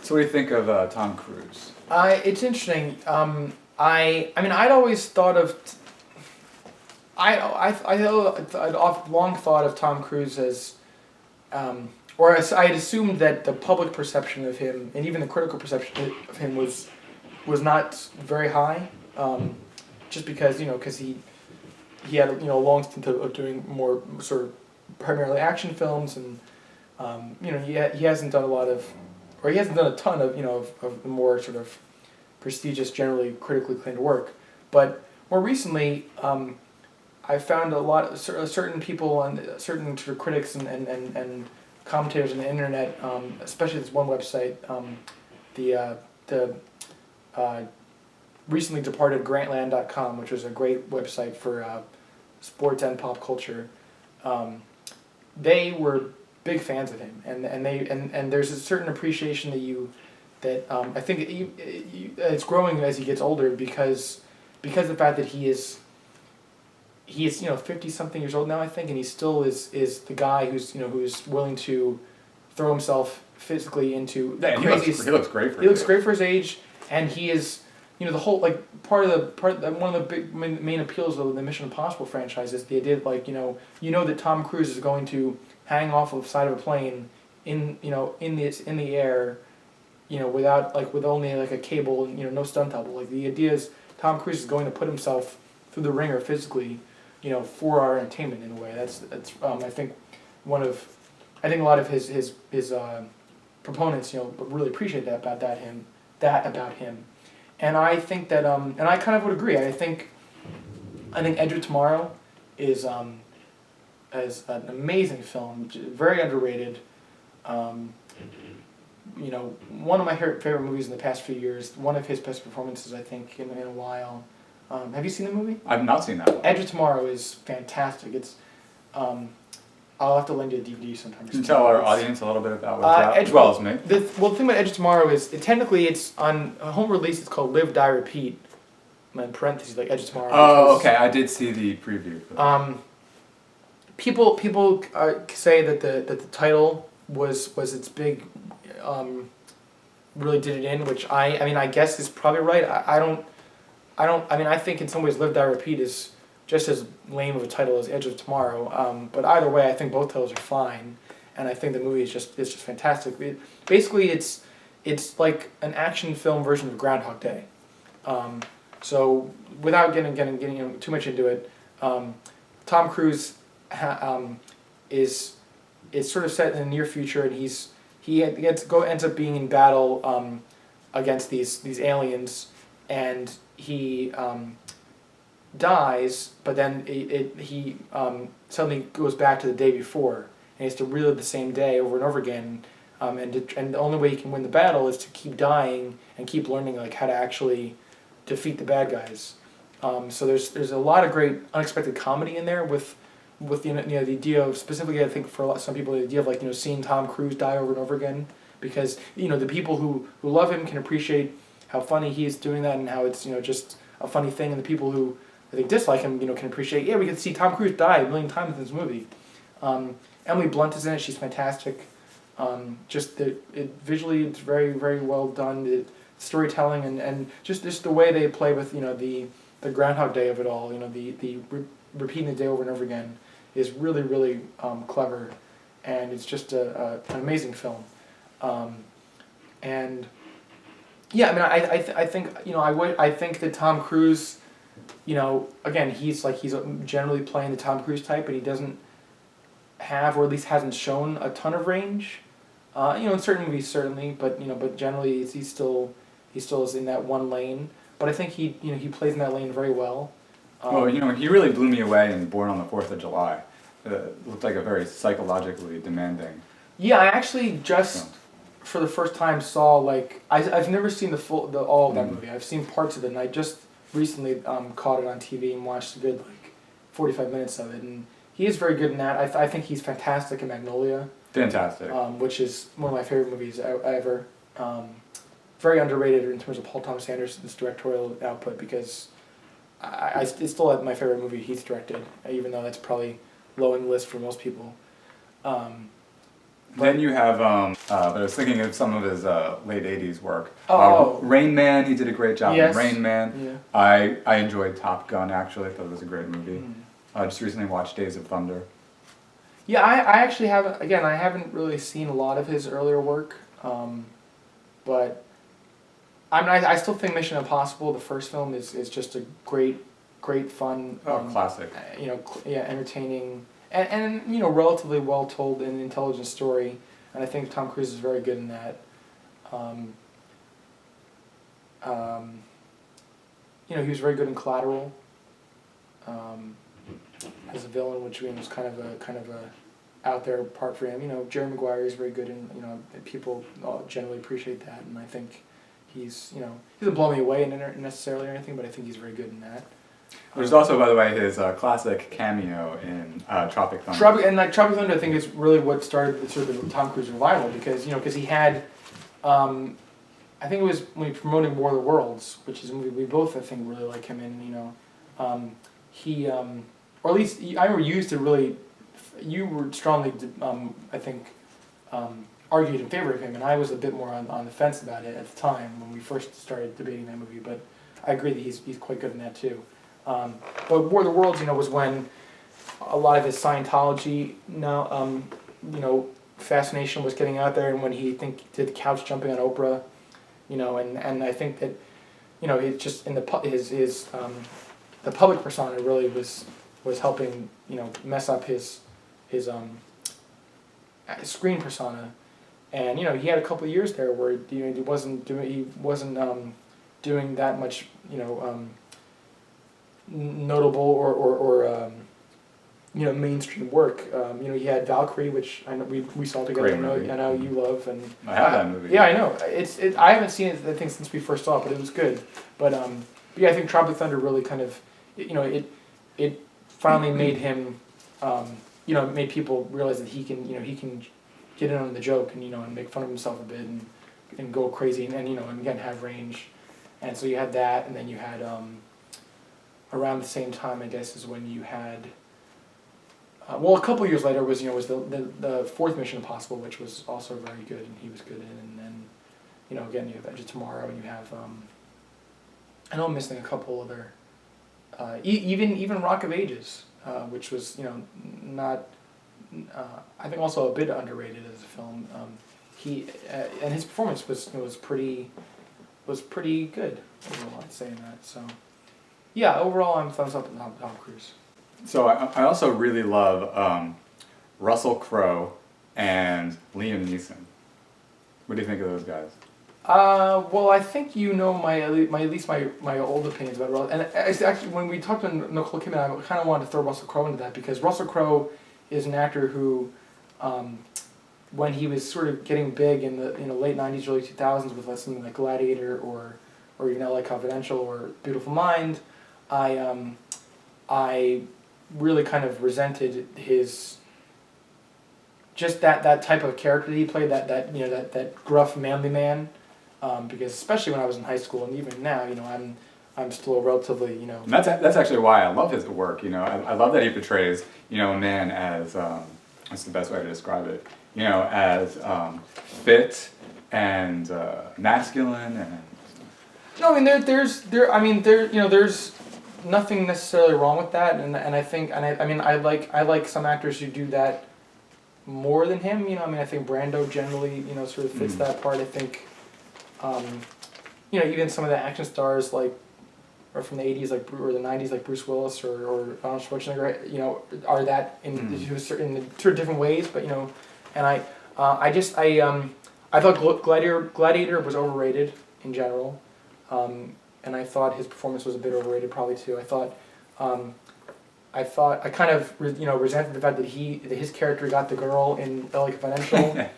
So what do you think of Tom Cruise? It's interesting. I mean, I'd always thought of. I'd long thought of Tom Cruise as, or as I had assumed that the public perception of him and even the critical perception of him was not very high, just because he had a long stint of doing more sort of primarily action films, and he hasn't done a lot of, or he hasn't done a ton of of the more sort of prestigious, generally critically acclaimed work. But more recently, I found a lot of certain people and certain sort of critics and commentators on the internet, especially this one website, the recently departed Grantland.com, which was a great website for sports and pop culture. They were big fans of him, and there's a certain appreciation that I think it's growing as he gets older because of the fact that he is 50 something years old now, I think, and he still is the guy who's willing to throw himself physically into crazy. He looks great for he looks great for his age, and he is the whole one of the big main appeals of the Mission Impossible franchise is the idea that that Tom Cruise is going to hang off of the side of a plane in the air, without with only a cable and no stunt double. The idea is Tom Cruise is going to put himself through the ringer physically, for our entertainment in a way. That's I think a lot of his proponents really appreciate that about him, and I think that and I kind of would agree. I think Edge of Tomorrow is an amazing film, very underrated. One of my favorite movies in the past few years. One of his best performances, I think, in a while. Have you seen the movie? I've not seen that one. Edge of Tomorrow is fantastic. It's, I'll have to lend you a DVD sometime. Can you tell our audience a little bit about what's that, as well as me? The thing about Edge of Tomorrow is, it's on a home release. It's called Live, Die, Repeat. In parentheses, Edge of Tomorrow. Oh, okay. I did see the preview. People say that the title was its big, really did it in, which I guess is probably right. I think in some ways Live, Die, Repeat is just as lame of a title as Edge of Tomorrow. But either way, I think both titles are fine, and I think the movie is just fantastic. Basically, it's like an action film version of Groundhog Day. So without getting too much into it, Tom Cruise is sort of set in the near future, and he ends up being in battle against these aliens, and he dies, but then he suddenly goes back to the day before, and he has to relive the same day over and over again, and the only way he can win the battle is to keep dying and keep learning how to actually defeat the bad guys. So there's a lot of great unexpected comedy in there with the idea of, specifically I think for some people, the idea of seeing Tom Cruise die over and over again, because the people who love him can appreciate how funny he is doing that and how it's just a funny thing, and the people who I think dislike him can appreciate, we can see Tom Cruise die a million times in this movie. Emily Blunt is in it; she's fantastic. Visually it's very, very well done. The storytelling and just the way they play with the Groundhog Day of it all. The repeating the day over and over again is really, really clever, and it's just an amazing film. And yeah, I think I think that Tom Cruise, again, he's generally playing the Tom Cruise type, but he doesn't have, or at least hasn't shown, a ton of range. In certain movies certainly, but generally he still is in that one lane. But I think he plays in that lane very well. He really blew me away in Born on the 4th of July. It looked like a very psychologically demanding. Yeah, I actually just for the first time saw I've never seen all of that movie. I've seen parts of it, and I just recently caught it on TV and watched a good 45 minutes of it, and he is very good in that. I think he's fantastic in Magnolia. Fantastic. Which is one of my favorite movies ever. Very underrated in terms of Paul Thomas Anderson's directorial output, because it's still my favorite movie he's directed, even though that's probably low on the list for most people. Then you have, but I was thinking of some of his late 80s work. Oh. Rain Man, he did a great job Yes. in Rain Man. Yeah. I enjoyed Top Gun, actually. I thought it was a great movie. I just recently watched Days of Thunder. Yeah, I actually haven't, again, I haven't really seen a lot of his earlier work, but I still think Mission Impossible, the first film, is just a great fun, Classic. entertaining, and relatively well told and intelligent story, and I think Tom Cruise is very good in that. He was very good in Collateral, as a villain, which was kind of a out there part for him. Jerry Maguire is very good, and people generally appreciate that, and I think he's he doesn't blow me away necessarily or anything, but I think he's very good in that. There's also, by the way, his classic cameo in Tropic Thunder. Tropic Thunder, I think, is really what started sort of the Tom Cruise revival, because he had, I think it was when he was promoting War of the Worlds, which is a movie we both, I think, really like him in. He, or at least I remember you used to really, you were strongly, I think, argued in favor of him, and I was a bit more on the fence about it at the time when we first started debating that movie. But I agree that he's quite good in that too. But War of the Worlds, was when a lot of his Scientology fascination was getting out there, and when he did couch jumping on Oprah, and I think that, it just in the public persona really was helping mess up his screen persona, and he had a couple of years there where he wasn't doing that much notable or mainstream work. He had Valkyrie, which I know we saw together. I know you love, and I have that movie. Yeah, I know. I haven't seen it, I think, since we first saw it, but it was good. But yeah, I think Tropic Thunder really kind of it finally made him made people realize that he can get in on the joke and make fun of himself a bit and go crazy and again have range. And so you had that, and then you had around the same time, I guess, is when you had a couple years later was the fourth Mission Impossible, which was also very good, and he was good in. And then again, you have Edge of Tomorrow, and you have I know I'm missing a couple other even Rock of Ages, which was not I think also a bit underrated as a film. He and his performance was pretty good overall, I'd say, in that. So yeah, overall I'm thumbs up on Tom Cruise. So I also really love Russell Crowe and Liam Neeson. What do you think of those guys? Well, I think my old opinions about Russell. And actually, when we talked to Nicole Kidman, I kind of wanted to throw Russell Crowe into that, because Russell Crowe is an actor who, when he was sort of getting big in the late '90s, early 2000s with something like Gladiator or LA Confidential or Beautiful Mind, I really kind of resented his just that type of character that he played, that gruff manly man, because especially when I was in high school and even now, I'm still relatively, And that's actually why I love his work. I love that he portrays a man as that's the best way to describe it. As fit and masculine and. No, I mean there's nothing necessarily wrong with that, and I think I like some actors who do that more than him. I think Brando generally sort of fits that part. I think even some of the action stars or from the '80s or the '90s like Bruce Willis or Arnold Schwarzenegger are that in sort of different ways, but and I thought Gladiator was overrated in general. And I thought his performance was a bit overrated, probably too. I kind of resented the fact that his character got the girl in LA Confidential,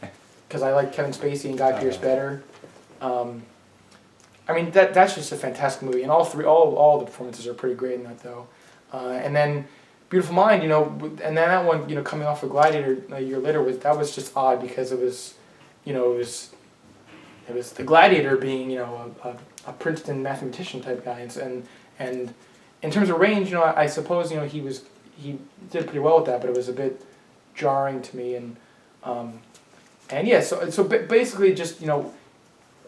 because I like Kevin Spacey and Guy Pearce better. That's just a fantastic movie, and all the performances are pretty great in that though. And then Beautiful Mind, and then that one, coming off of Gladiator a year later was just odd, because it was the Gladiator being a Princeton mathematician type guy, and in terms of range, I suppose he did pretty well with that, but it was a bit jarring to me, and And yeah, so basically just,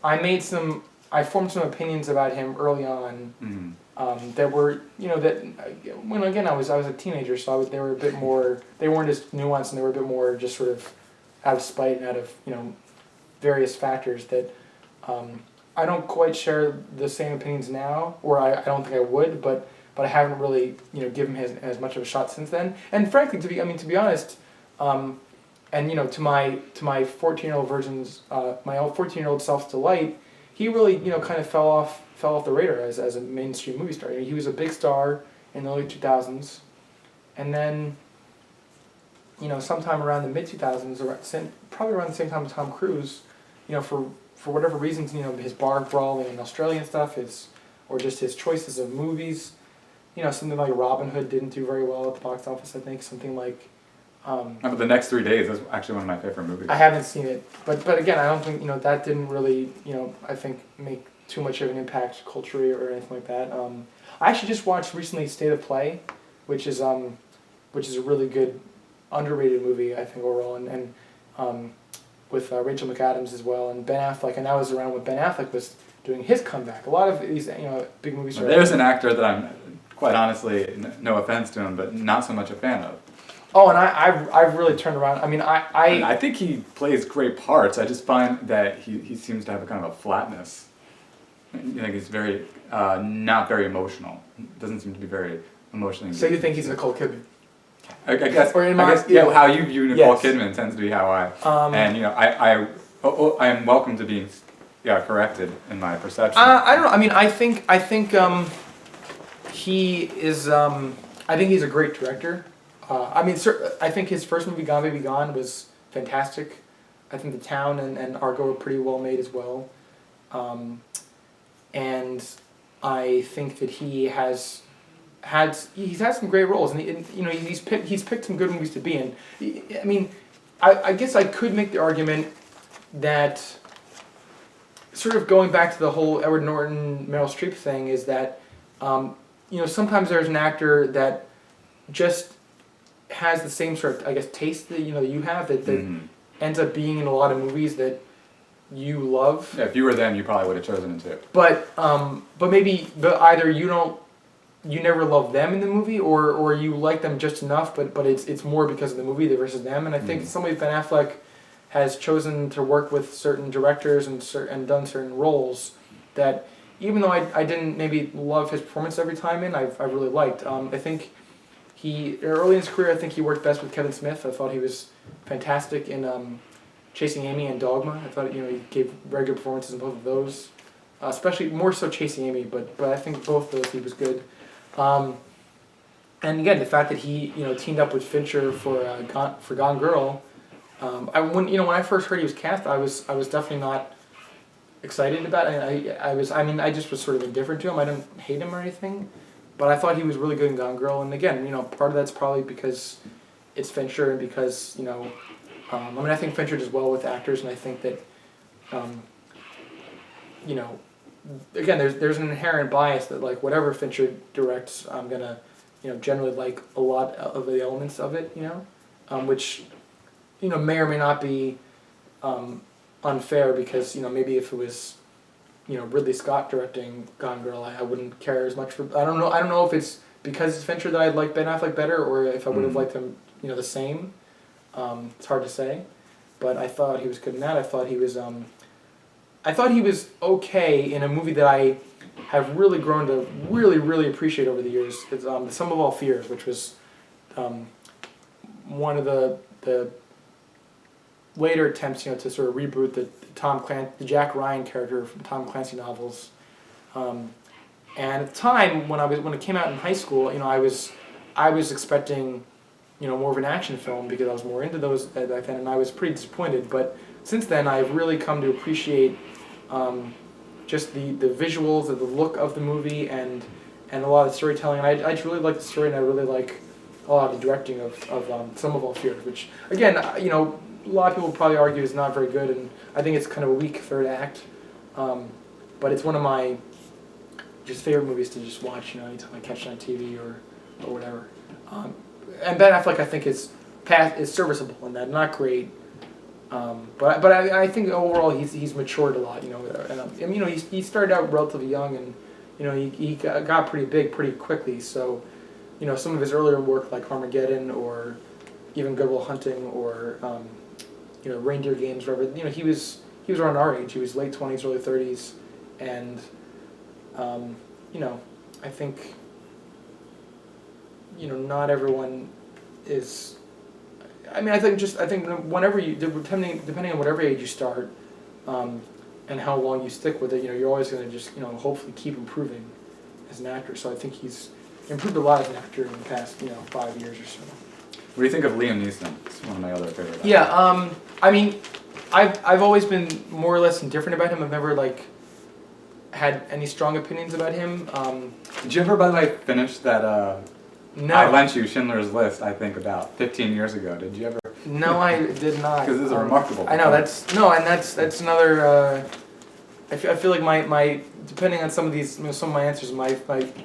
I formed some opinions about him early on. That were, that when again I was a teenager, so they were a bit more. They weren't as nuanced, and they were a bit more just sort of out of spite and out of various factors that I don't quite share the same opinions now, or I don't think I would, but I haven't really given him as much of a shot since then. And frankly, to be honest, and to my 14-year-old versions, my 14-year-old self's delight, he really kind of fell off the radar as a mainstream movie star. He was a big star in the early 2000s, and then sometime around the mid 2000s, probably around the same time as Tom Cruise, for whatever reasons, his bar brawling and Australian stuff, or just his choices of movies, something like Robin Hood didn't do very well at the box office. I think something like. But The Next 3 Days is actually one of my favorite movies. I haven't seen it, but again, I don't think that didn't really I think make too much of an impact culturally or anything like that. I actually just watched recently State of Play, which is a really good, underrated movie I think overall, and with Rachel McAdams as well, and Ben Affleck, and that was around when Ben Affleck was doing his comeback. A lot of these big movies. There's an actor that I'm quite honestly, no offense to him, but not so much a fan of. Oh, and I've really turned around. I mean, I think he plays great parts. I just find that he seems to have a kind of a flatness. He's very not very emotional. Doesn't seem to be very emotionally. So you think he's Nicole Kidman? I guess. Or how you view Nicole Kidman tends to be how I. And I am welcome to being corrected in my perception. I don't know. I mean, I think he is. I think he's a great director. I think his first movie, Gone Baby Gone, was fantastic. I think The Town and Argo were pretty well made as well. And I think that he's had some great roles, and he's picked some good movies to be in. I mean, I guess I could make the argument that, sort of going back to the whole Edward Norton, Meryl Streep thing, is that sometimes there's an actor that just has the same sort of, I guess, taste that you have that ends up being in a lot of movies that you love. Yeah, if you were them, you probably would have chosen it too. But either you never love them in the movie, or you like them just enough, but it's more because of the movie versus them. And I think somebody Ben Affleck has chosen to work with certain directors and done certain roles that, even though I didn't maybe love his performance every time I really liked. I think early in his career, I think he worked best with Kevin Smith. I thought he was fantastic in Chasing Amy and Dogma. I thought he gave very good performances in both of those, especially more so Chasing Amy. But I think both those he was good. And again, the fact that he teamed up with Fincher for Gone Girl. When I first heard he was cast, I was definitely not excited about it. I just was sort of indifferent to him. I didn't hate him or anything. But I thought he was really good in Gone Girl, and again, part of that's probably because it's Fincher, and because I think Fincher does well with actors, and I think that, again, there's an inherent bias that whatever Fincher directs, I'm gonna, generally like a lot of the elements of it, which, may or may not be unfair because maybe if it was. Ridley Scott directing Gone Girl, I wouldn't care as much for. I don't know if it's because it's Fincher that I'd like Ben Affleck better, or if I would have liked him, the same. It's hard to say, but I thought he was good in that. I thought he was okay in a movie that I have really grown to really, really appreciate over the years. It's The Sum of All Fears, which was one of the later attempts, to sort of reboot the Jack Ryan character from Tom Clancy novels, and at the time when it came out in high school, I was expecting, more of an action film because I was more into those back then, and I was pretty disappointed. But since then, I've really come to appreciate just the visuals and the look of the movie and a lot of the storytelling. And I just really like the story, and I really like a lot of the directing of Some of All Fears, which again, a lot of people probably argue is not very good, and I think it's kind of a weak third act. But it's one of my just favorite movies to just watch, anytime I catch it on TV or whatever. And Ben Affleck, I think, is serviceable in that. Not great, But I think overall he's matured a lot, you know. And I mean, you know, he started out relatively young, and you know he got pretty big pretty quickly. So, you know, some of his earlier work like Armageddon or even Good Will Hunting or you know, Reindeer Games, whatever. You know, he was around our age. He was late 20s, early 30s, and you know, I think, you know, not everyone is. I mean, I think whenever you, depending on whatever age you start, and how long you stick with it, you know, you're always going to just, you know, hopefully keep improving as an actor. So I think he's improved a lot as an actor in the past, you know, 5 years or so. What do you think of Liam Neeson? It's one of my other favorite actors. Yeah, I mean, I've always been more or less indifferent about him. I've never like had any strong opinions about him. Did you ever, by the way, finish that? No. I lent you Schindler's List, I think, about 15 years ago. Did you ever? No, I did not. Because it's a remarkable. I know that's another. I feel like my depending on some of these, you know, some of my answers, my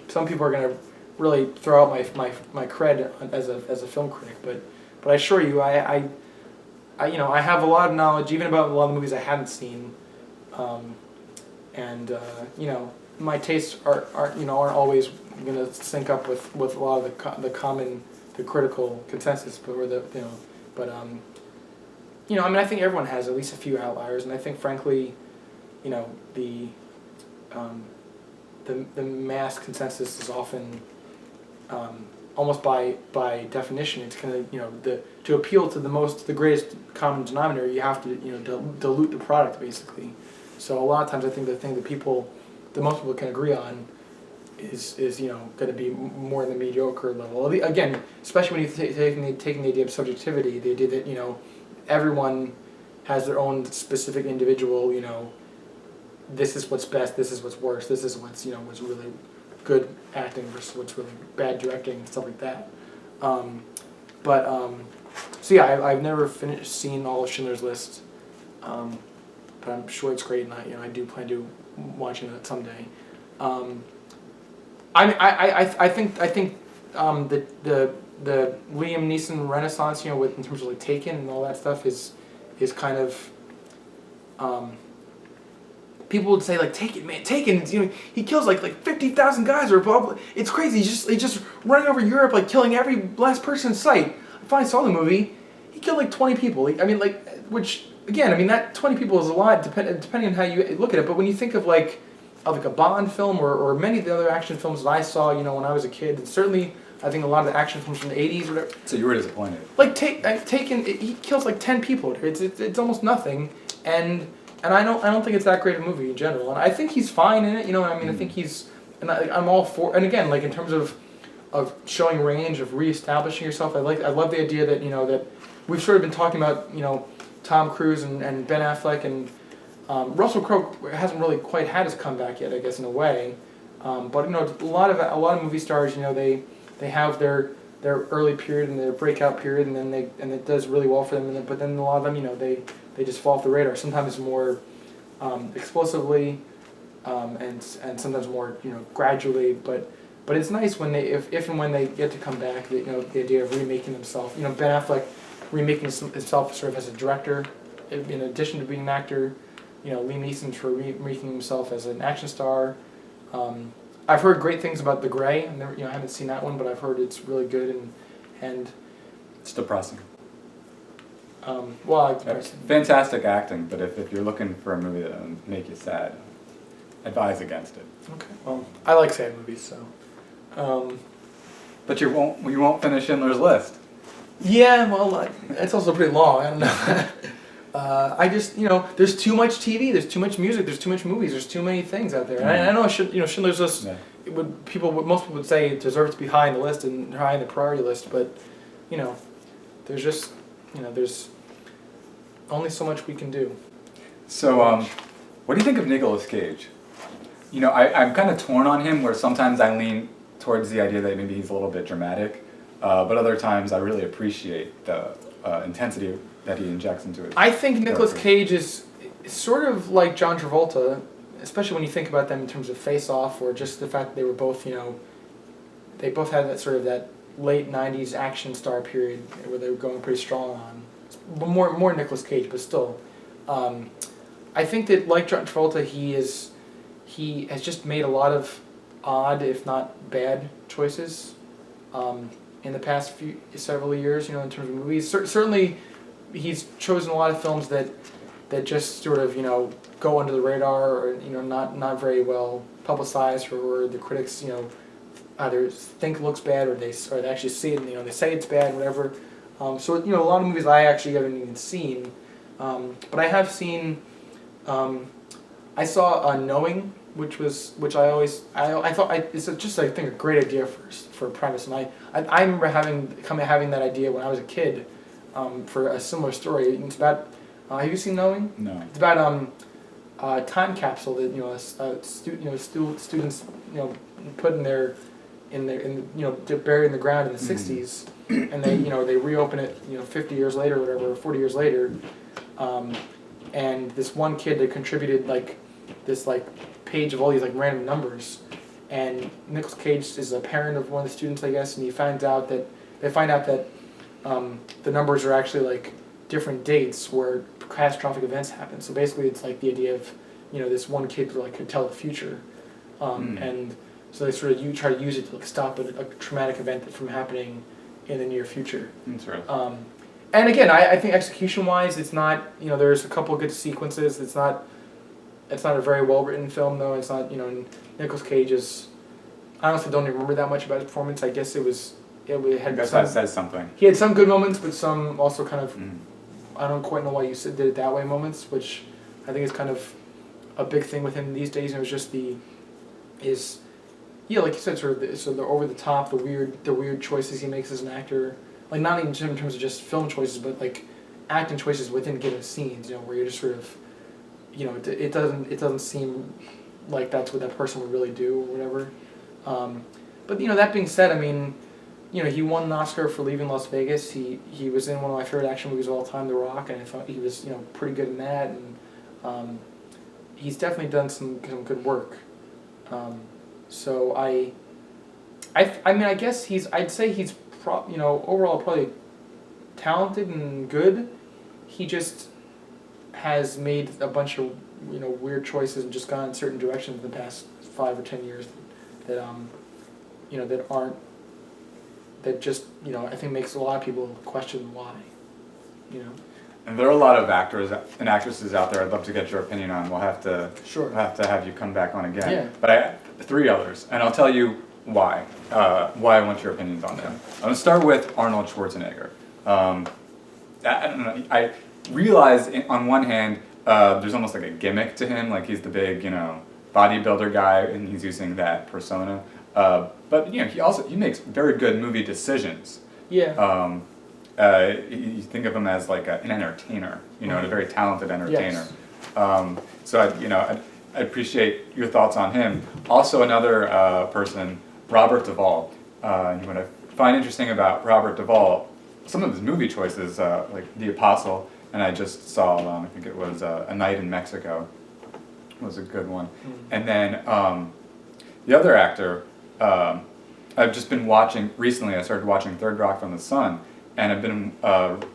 some people are gonna really throw out my cred as a film critic, but I assure you, I you know, I have a lot of knowledge even about a lot of the movies I haven't seen, and you know, my tastes aren't always gonna sync up with a lot of the critical consensus, but you know, I mean, I think everyone has at least a few outliers, and I think frankly, you know, the mass consensus is often almost by definition, it's kind of, you know, to appeal to the greatest common denominator, you have to, you know, dilute the product basically. So a lot of times I think the thing that most people can agree on is you know, going to be more in the mediocre level. Again, especially when you're taking the idea of subjectivity, the idea that, you know, everyone has their own specific individual, you know, this is what's best, this is what's worse, this is what's, you know, what's really good acting versus what's really bad directing and stuff like that. So yeah, I've never seen all of Schindler's List, but I'm sure it's great, and I do plan to watching it someday. I think the Liam Neeson renaissance, you know, in terms of like Taken and all that stuff is kind of people would say like Taken, you know, he kills like 50,000 guys or blah, blah. It's crazy. He's just running over Europe, like killing every last person in sight. I finally saw the movie. He killed like 20 people. I mean, like, which again, I mean, that 20 people is a lot depending on how you look at it. But when you think of like a Bond film or many of the other action films that I saw, you know, when I was a kid, and certainly I think a lot of the action films from the 80s or whatever. So you were disappointed? Like Taken, he kills like 10 people. It's almost nothing, and I don't think it's that great a movie in general. And I think he's fine in it, you know. I mean, I think he's, and I'm all for. And again, like in terms of showing range, of reestablishing yourself, I love the idea that, you know, that we've sort of been talking about, you know, Tom Cruise and Ben Affleck and Russell Crowe hasn't really quite had his comeback yet, I guess, in a way. But you know, a lot of movie stars, you know, they have their early period and their breakout period, and it does really well for them. But then a lot of them, you know, they just fall off the radar. Sometimes more explosively, and sometimes more, you know, gradually. But it's nice when if and when they get to come back. You know, the idea of remaking themselves. You know, Ben Affleck remaking himself sort of as a director, in addition to being an actor. You know, Liam Neeson for remaking himself as an action star. I've heard great things about The Grey. I haven't seen that one, but I've heard it's really good and it's depressing. Well, depressing. Fantastic acting, but if you're looking for a movie that will make you sad, advise against it. Okay. Well, I like sad movies, so. But you won't finish Schindler's List. Yeah, well, it's also pretty long. I don't know. I just, you know, there's too much TV, there's too much music, there's too much movies, there's too many things out there. And I know Schindler's List, yeah. Most people would say it deserves to be high on the list and high on the priority list, but, you know, there's just, you know, there's only so much we can do. So, what do you think of Nicolas Cage? You know, I'm kind of torn on him, where sometimes I lean towards the idea that maybe he's a little bit dramatic, but other times I really appreciate the intensity that he injects into it. I think Nicolas Cage is sort of like John Travolta, especially when you think about them in terms of Face Off, or just the fact that they were both, you know, they both had that sort of that late 90s action star period where they were going pretty strong more Nicolas Cage, but still. I think that like John Travolta, he has just made a lot of odd, if not bad, choices in the past several years. In terms of movies, certainly he's chosen a lot of films that just sort of go under the radar, or not very well publicized, or the critics either think looks bad, or they actually see it and they say it's bad, whatever. So a lot of movies I actually haven't even seen, but I have seen. I saw Knowing, which I thought it's just I think a great idea for a premise, and I remember having that idea when I was a kid, for a similar story. It's about have you seen Knowing? No. It's about a time capsule that students put they're buried in the ground in the '60s, and they reopen it 50 years later, or whatever, 40 years later, and this one kid that contributed this page of all these random numbers, and Nicolas Cage is a parent of one of the students, I guess, and they find out that the numbers are actually different dates where catastrophic events happen. So basically, it's the idea of this one kid could tell the future, and so they sort of try to use it to stop a traumatic event from happening in the near future. Interesting. And again, I think execution-wise, it's not there's a couple of good sequences. It's not a very well-written film, though. It's not Nicolas Cage is. I honestly don't even remember that much about his performance. I guess it had. I guess that says something. He had some good moments, but some also kind of. I don't quite know why you did it that way moments, which I think is kind of a big thing with him these days. And it was just like you said, sort of the over the top, the weird choices he makes as an actor. Not even in terms of just film choices, but acting choices within given scenes. Where you're just sort of, it doesn't seem like that's what that person would really do or whatever. But that being said, I mean, he won an Oscar for Leaving Las Vegas. He was in one of my favorite action movies of all time, The Rock, and I thought he was pretty good in that. And he's definitely done some good work. So I mean, I guess I'd say he's overall probably talented and good. He just has made a bunch of weird choices and just gone in certain directions in the past 5 or 10 years that just I think makes a lot of people question why. And there are a lot of actors and actresses out there I'd love to get your opinion on. We'll have to have you come back on again. Yeah. But I have 3 others, and I'll tell you why I want your opinions on them. I'm going to start with Arnold Schwarzenegger. I don't know, I realize on one hand there's almost a gimmick to him, he's the big bodybuilder guy and he's using that persona. But he makes very good movie decisions. Yeah. You think of him as an entertainer, and a very talented entertainer. Yes. So I appreciate your thoughts on him. Also, another person, Robert Duvall. What I find interesting about Robert Duvall, some of his movie choices, like The Apostle, and I just saw, I think it was A Night in Mexico, was a good one. And then the other actor, I've just been watching, recently I started watching Third Rock from the Sun, and I've been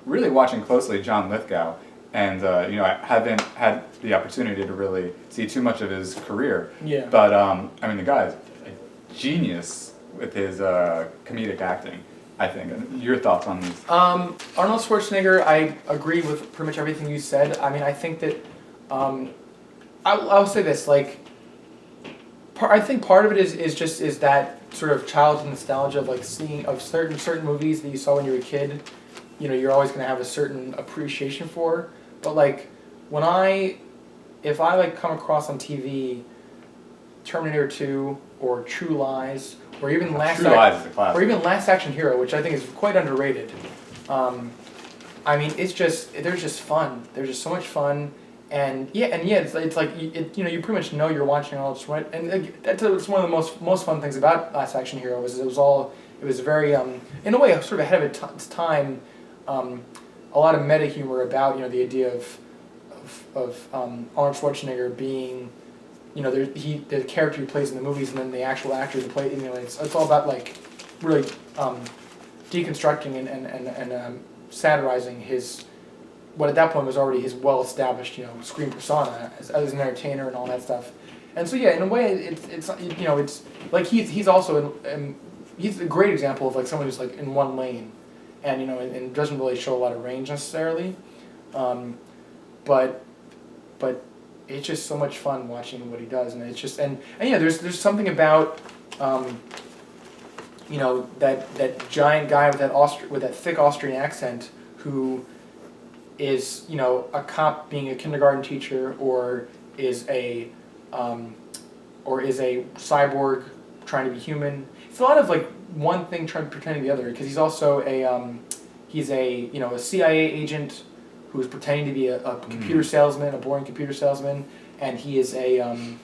really watching closely John Lithgow. And I haven't had the opportunity to really see too much of his career. Yeah. But I mean, the guy's a genius with his comedic acting, I think. Your thoughts on these? Arnold Schwarzenegger, I agree with pretty much everything you said. I mean, I think that I'll say this, I think part of it is that sort of childhood nostalgia of seeing of certain movies that you saw when you were a kid. You're always going to have a certain appreciation for. But if I come across on TV Terminator 2 or True Lies or even Lies is a classic. or even Last Action Hero, which I think is quite underrated. I mean, there's just fun. There's just so much fun, and it's like you pretty much know you're watching Arnold Schwarzenegger, and that's one of the most fun things about Last Action Hero was it was very in a way sort of ahead of its time. A lot of meta humor about the idea of Arnold Schwarzenegger being the character he plays in the movies and then the actual actor who plays it's all about really deconstructing and satirizing his what at that point was already his well-established, screen persona as an entertainer and all that stuff. And so yeah, in a way, it's like he's also he's a great example of like someone who's like in one lane, and and doesn't really show a lot of range necessarily, but it's just so much fun watching what he does, and it's just and yeah, there's something about that giant guy with that thick Austrian accent who is a cop being a kindergarten teacher, or is a cyborg trying to be human. It's a lot of like one thing trying to pretend to be the other, because he's also a CIA agent who's pretending to be a computer salesman, a boring computer salesman, and he is a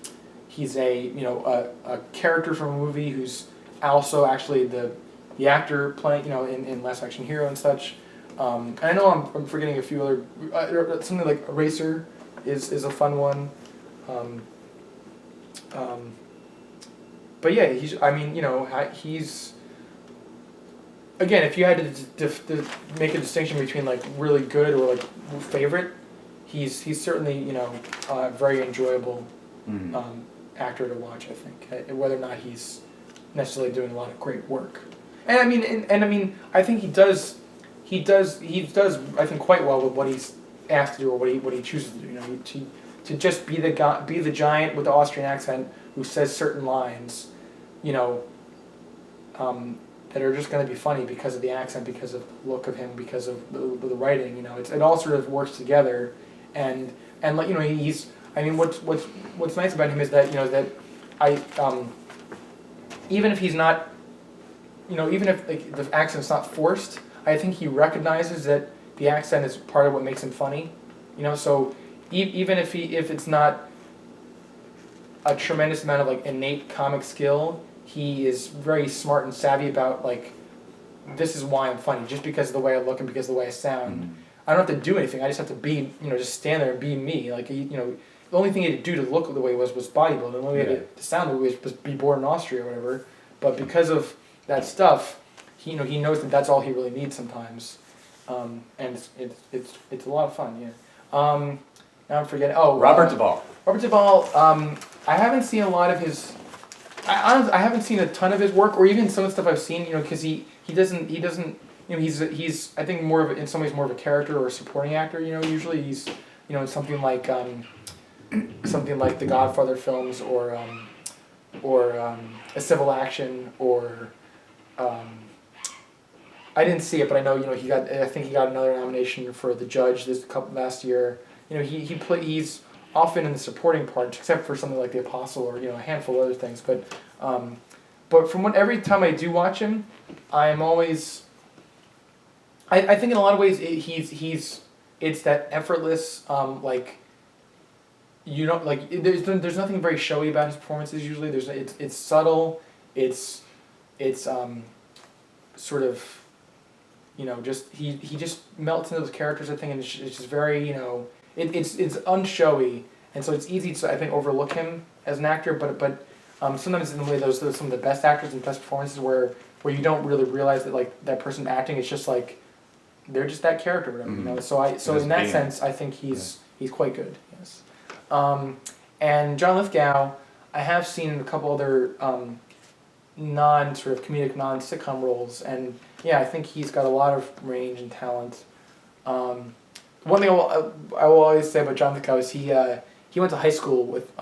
character from a movie who's also actually the actor playing in Last Action Hero and such. And I know I'm forgetting a few other something like Eraser is a fun one. But yeah, he's again, if you had to make a distinction between like really good or like favorite, he's certainly a very enjoyable actor to watch. I think, whether or not he's necessarily doing a lot of great work, and I mean I think he does I think quite well with what he's asked to do, or what he chooses to do. To just be the giant with the Austrian accent who says certain lines, that are just going to be funny because of the accent, because of the look of him, because of the writing. It all sort of works together, and like he's. I mean, what's nice about him is that even if he's not, even if like the accent's not forced, I think he recognizes that the accent is part of what makes him funny. So even if it's not a tremendous amount of like innate comic skill, he is very smart and savvy about like, this is why I'm funny, just because of the way I look and because of the way I sound. Mm-hmm. I don't have to do anything. I just have to be, just stand there and be me. Like, the only thing he had to do to look the way he was bodybuilding. The only way to sound the way he was be born in Austria or whatever. But because of that stuff, he knows that that's all he really needs sometimes, and it's a lot of fun. Yeah. Now I'm forgetting. Oh, Robert Duvall. Robert Duvall. I haven't seen a lot of his. I haven't seen a ton of his work, or even some of the stuff I've seen. Because he doesn't. He's I think more of in some ways more of a character or a supporting actor. Usually he's in something like the Godfather films, or A Civil Action, or I didn't see it, but I know I think he got another nomination for The Judge last year. He's often in the supporting part, except for something like The Apostle or a handful of other things. But from every time I do watch him, I'm always. I think in a lot of ways it's that effortless there's nothing very showy about his performances usually. It's subtle, it's sort of just he just melts into those characters, I think, and it's just very it's unshowy, and so it's easy to I think overlook him as an actor, but sometimes in the way those some of the best actors and best performances where you don't really realize that like that person acting, it's just like they're just that character, whatever. Mm-hmm. So in that sense, I think he's quite good. Yes. And John Lithgow, I have seen in a couple other non-comedic, non-sitcom roles, and yeah, I think he's got a lot of range and talent. One thing I will always say about John Lithgow is he went to high school with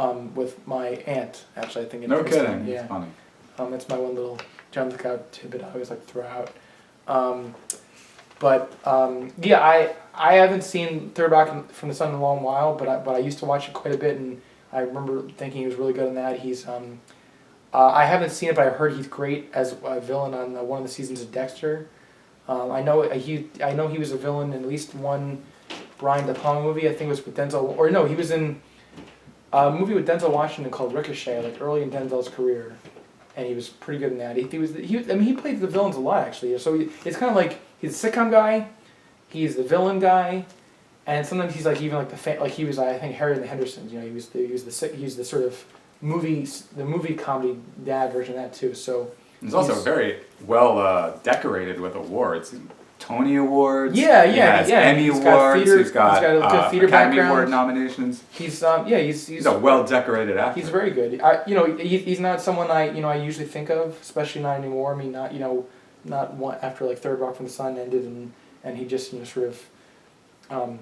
my aunt, actually, I think. No kidding. Yeah. Funny. That's my one little John Lithgow tidbit I always like to throw out. But I haven't seen Third Rock from the Sun in a long while, but I used to watch it quite a bit, and I remember thinking he was really good in that. He's I haven't seen it, but I heard he's great as a villain on one of the seasons of Dexter. I know he was a villain in at least one Brian De Palma movie. I think it was with Denzel, or no, he was in a movie with Denzel Washington called Ricochet, like early in Denzel's career, and he was pretty good in that. He played the villains a lot actually. So it's kind of like he's a sitcom guy, he's the villain guy, and sometimes he's like even like he was I think Harry and the Hendersons. He was the sort of movie comedy dad version of that too. So he's also very well decorated with awards. Tony Awards. Yeah, He has Emmy He's got Awards. theater- He's got a good theater Academy background. Award nominations. He's He's a well-decorated actor. He's very good. He's not someone I usually think of, especially not anymore. I mean, not one after like Third Rock from the Sun ended, and he just sort of, a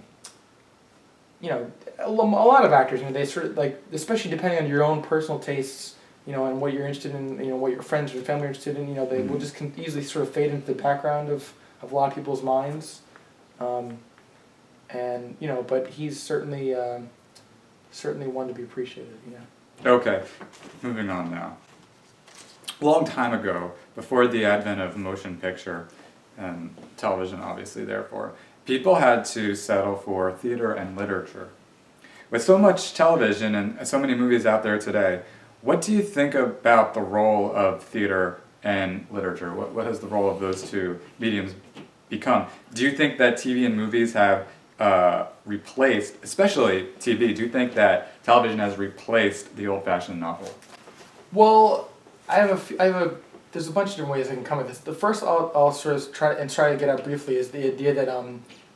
lot of actors, they sort of like, especially depending on your own personal tastes, and what you're interested in, what your friends or family are interested in, they will just easily sort of fade into the background of a lot of people's minds, but he's certainly one to be appreciated. Okay, moving on now. A long time ago, before the advent of motion picture and television, obviously, therefore, people had to settle for theater and literature. With so much television and so many movies out there today, what do you think about the role of theater and literature? What has the role of those two mediums become? Do you think that TV and movies have replaced, especially TV, do you think that television has replaced the old-fashioned novel? Well, there's a bunch of different ways I can come at this. The first I'll sort of try to get at briefly is the idea that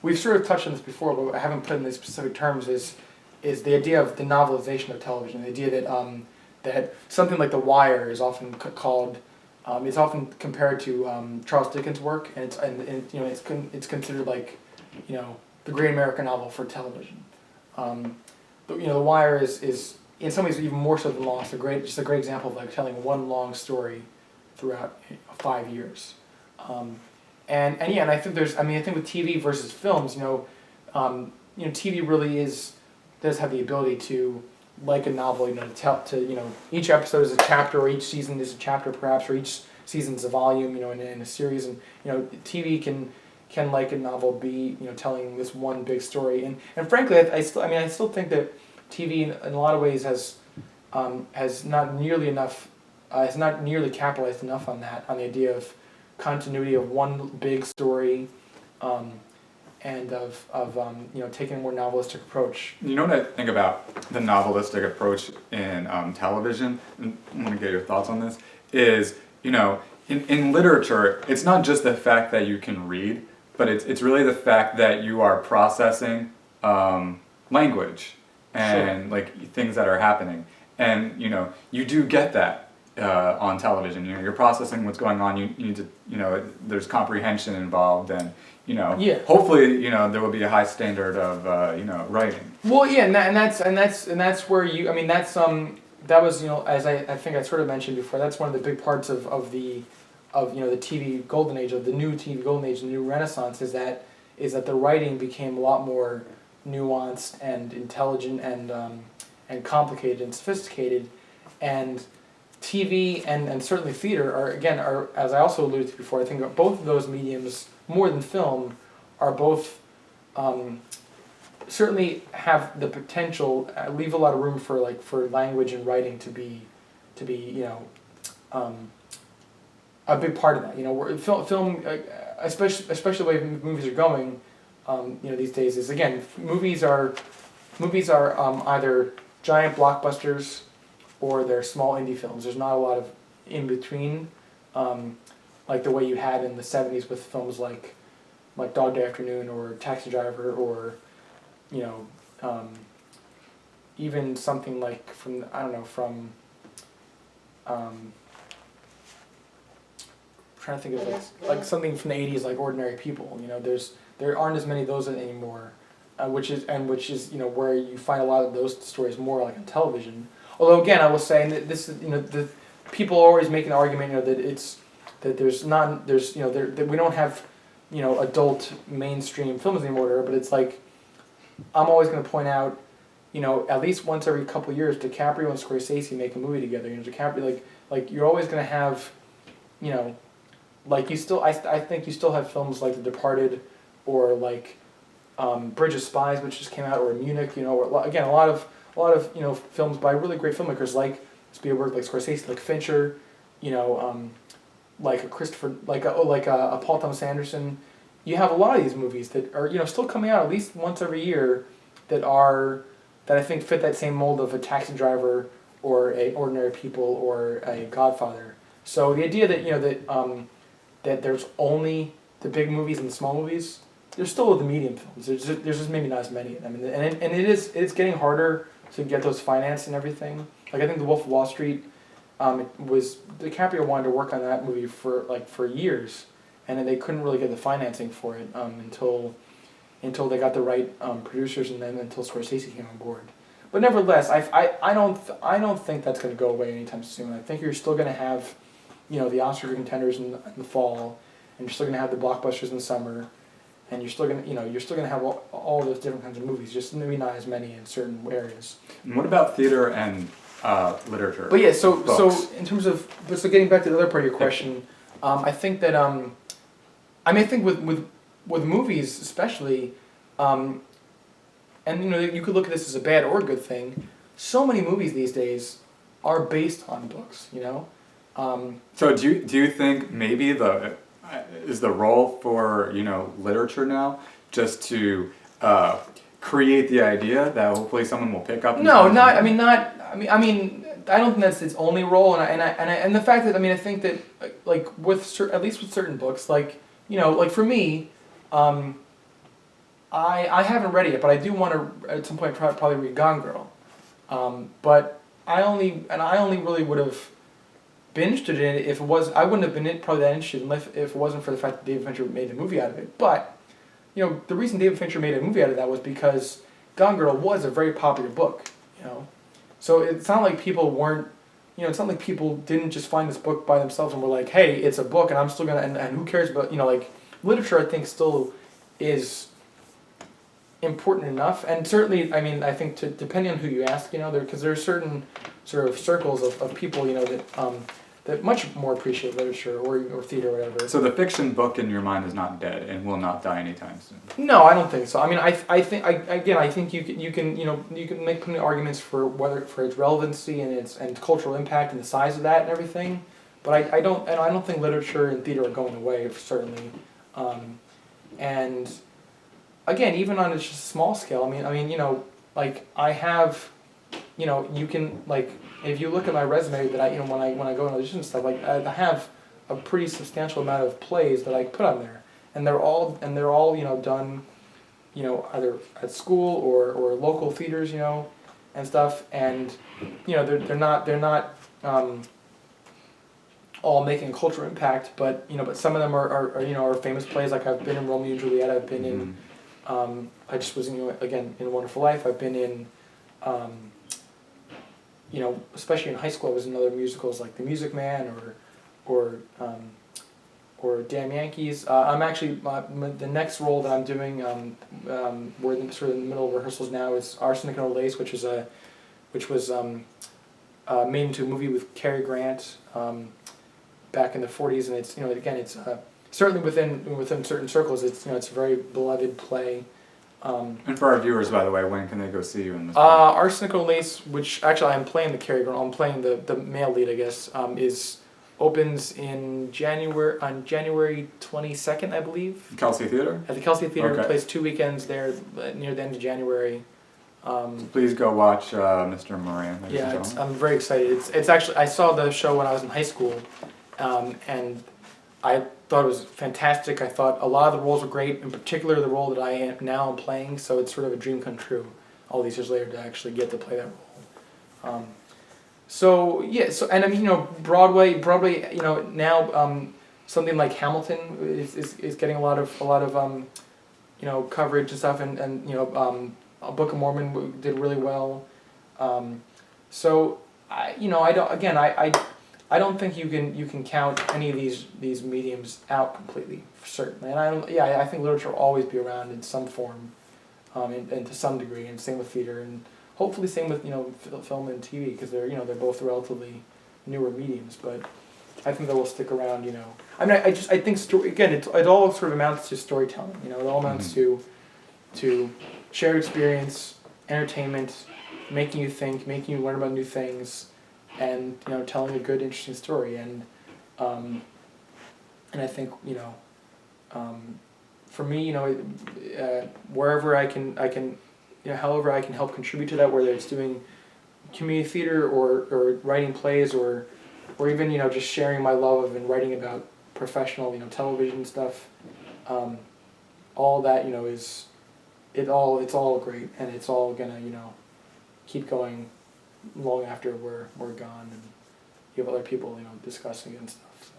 we've sort of touched on this before, but I haven't put in the specific terms. Is the idea of the novelization of television? The idea that that something like The Wire is often called, it's often compared to Charles Dickens' work, and it's considered like, the great American novel for television. The Wire is in some ways even more so than Lost. Just a great example of like telling one long story throughout 5 years. And I think I think with TV versus films, TV really does have the ability to, like a novel, each episode is a chapter, or each season is a chapter perhaps, or each season's a volume, in a series, and TV can like a novel be telling this one big story, and frankly I still think that TV in a lot of ways has not nearly capitalized enough on the idea of continuity of one big story, and of taking a more novelistic approach. You know what I think about the novelistic approach in television, and I want to get your thoughts on this, is, in literature, it's not just the fact that you can read, but it's really the fact that you are processing language and Sure. like things that are happening. And, you do get that on television. You're processing what's going on. You need to, there's comprehension involved, and Yeah. hopefully, there will be a high standard of, writing. Well, yeah, and that's where that was, as I think I sort of mentioned before, that's one of the big parts of the TV golden age, of the new TV golden age, the new Renaissance, is that the writing became a lot more nuanced and intelligent and complicated and sophisticated, and TV and certainly theater are, as I also alluded to before, I think that both of those mediums, more than film, are both certainly have the potential, leave a lot of room for language and writing to be a big part of that. Where film, especially the way movies are going, these days, is again movies are either giant blockbusters or they're small indie films. There's not a lot of in between, like the way you had in the '70s with films like Dog Day Afternoon or Taxi Driver, or even something like from trying to think of like something from the '80s, like Ordinary People. There aren't as many of those anymore, which is where you find a lot of those stories more like on television. Although again, I will say that this is the people always make an argument that we don't have adult mainstream films anymore, but it's like I'm always going to point out at least once every couple of years DiCaprio and Scorsese make a movie together. DiCaprio like you're always going to have like you still I think you still have films like The Departed, or like Bridge of Spies, which just came out, or Munich, or again a lot of films by really great filmmakers like Spielberg, like Scorsese, like Fincher, like a Christopher, like a Paul Thomas Anderson. You have a lot of these movies that are still coming out at least once every year that I think fit that same mold of a Taxi Driver or a Ordinary People or a Godfather. So the idea that that there's only the big movies and the small movies, there's still the medium films. There's just maybe not as many of them, and it's getting harder to get those financed and everything. Like I think The Wolf of Wall Street, DiCaprio wanted to work on that movie for years, and then they couldn't really get the financing for it until they got the right producers, and then until Scorsese came on board. But nevertheless, I don't think that's going to go away anytime soon. I think you're still going to have, the Oscar contenders in the fall, and you're still going to have the blockbusters in the summer, and you're still going to have all those different kinds of movies, just maybe not as many in certain areas. And what about theater and literature? But yeah, so books? in terms of getting back to the other part of your question, I think that I think with movies especially, and you could look at this as a bad or a good thing. So many movies these days are based on books, So do you think maybe is the role for literature now just to create the idea that hopefully someone will pick up? No, I don't think that's its only role, and the fact that I think that like at least with certain books, like for me, I haven't read it yet, but I do want to at some point probably read Gone Girl, but I only really would have been interested in it if it was. I wouldn't have been probably that interested if it wasn't for the fact that David Fincher made a movie out of it. But the reason David Fincher made a movie out of that was because Gone Girl was a very popular book. So it's not like people weren't. It's not like people didn't just find this book by themselves and were like, hey, it's a book and I'm still gonna and who cares about like literature. I think still is important enough, and certainly I think depending on who you ask, because there are certain sort of circles of people that much more appreciate literature or theater or whatever. So the fiction book in your mind is not dead and will not die anytime soon. No, I don't think so. I think you can make plenty of arguments for its relevancy and cultural impact and the size of that and everything, but I don't think literature and theater are going away certainly, and again, even on a just small scale, I have, you can if you look at my resume that when I go on auditions and stuff, I have a pretty substantial amount of plays that I put on there, and they're all done, either at school or local theaters, and stuff, and they're not all making a cultural impact, but some of them are famous plays. Like I've been in Romeo and Juliet. I've been in. I just was in A Wonderful Life. I've been in, especially in high school, I was in other musicals like The Music Man or Damn Yankees. I'm actually the next role that I'm doing. We're sort of in the middle of rehearsals now. Is Arsenic Old Lace, which was made into a movie with Cary Grant back in the '40s, and it's certainly within certain circles, it's a very beloved play. And for our viewers, by the way, when can they go see you in this? Arsenic Old Lace, which actually I'm playing the Cary Grant, I'm playing the male lead, I guess, opens in January 22nd, I believe. Kelsey Theater? At the Kelsey Theater. Okay. It plays 2 weekends there near the end of January. So please go watch Mr. Moran. Yeah, I'm very excited. It's actually, I saw the show when I was in high school, and I thought it was fantastic. I thought a lot of the roles were great, in particular the role that I am now playing, so it's sort of a dream come true all these years later to actually get to play that role. Broadway, now something like Hamilton is getting a lot of coverage and stuff, and A Book of Mormon did really well. I don't think you can count any of these mediums out completely, certainly. And I think literature will always be around in some form, and to some degree, and same with theater, and hopefully same with film and TV, because they're both relatively newer mediums. But I think they will stick around. I think it all sort of amounts to storytelling. It all amounts to shared experience, entertainment, making you think, making you learn about new things, and telling a good, interesting story. And I think for me, wherever I can, however I can help contribute to that, whether it's doing community theater or writing plays or even just sharing my love of and writing about professional television stuff, all that, you know, it's all great, and it's all gonna, you know, keep going long after we're gone, and you have other people, you know, discussing it and stuff. So.